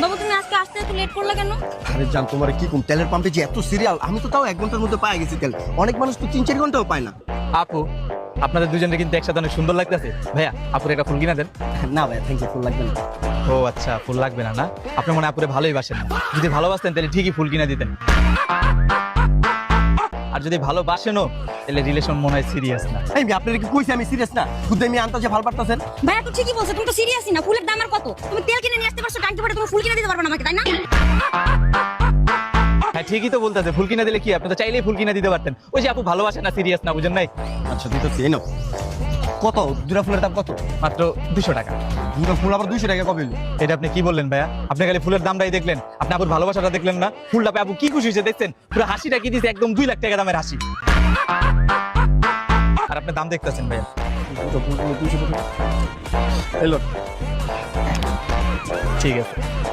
বাবু তুমি আজকে আসতে একটু লেট করলে কেন? আরে জান তোমার কি কম, তেলের পাম্পে যে এত সিরিয়াল, আমি তো তাও 1 ঘন্টার মধ্যে পাই গেছি তেল। অনেক মানুষ তো 3-4 ঘন্টাও পায় না। আপু আপনাদের দুজনকে কিন্তু একসাথে অনেক সুন্দর লাগতেছে। ভাইয়া আপুর একটা ফুল কিনা দেন। না ভাই থ্যাংক ইউ, ফুল লাগবে না। ও আচ্ছা, ফুল লাগবে না? না আপনি মনে হয় আপুরে ভালোই বাসেন না। যদি ভালোবাসতেন তাহলে ঠিকই ফুল কিনা দিতেন, আর যদি ভালোবাসেনও তাহলে রিলেশন মনে হয় সিরিয়াস না। এই আপনারা কি কইছি আমি সিরিয়াস না? খুদ আমি আনতাছে ভাল পারতাছেন। ভাইয়া তো ঠিকই বলছো, তুমি তো সিরিয়াসই না। ফুলের দাম আর কত? তুমি তেল কিনে নিয়ে আসতে পারছো, ট্যাঙ্কি ভরে তুমি ফুল কিনে দিতে পারবে না আমাকে, তাই না? হ্যাঁ ঠিকই তো বলতেছে, ফুল কিনা দিলে কি আপনি তো চাইলেই ফুল কিনা দিতে পারতেন। ওই যে আপু ভালোবাসে না, সিরিয়াস না, বুঝেন নাই? আচ্ছা দিতেছি, এই নাও। কত দুটা ফুলের দাম কত? মাত্র 200 টাকা। দুটো ফুল আবার 200 টাকা কবে হলো? এটা আপনি কি বললেন ভাইয়া? আপনি খালি ফুলের দামটাই দেখলেন, আপনি আপুর ভালোবাসাটা দেখলেন না। ফুলটা পেয়ে আপু কি খুশি হয়েছে দেখছেন? পুরো হাসিটা কি দিয়েছে, একদম 2 লাখ টাকা দামের হাসি। আর আপনি দাম দেখতেছেন ভাইয়া। দুটো ফুল 200 টাকা। এলো। ঠিক আছে।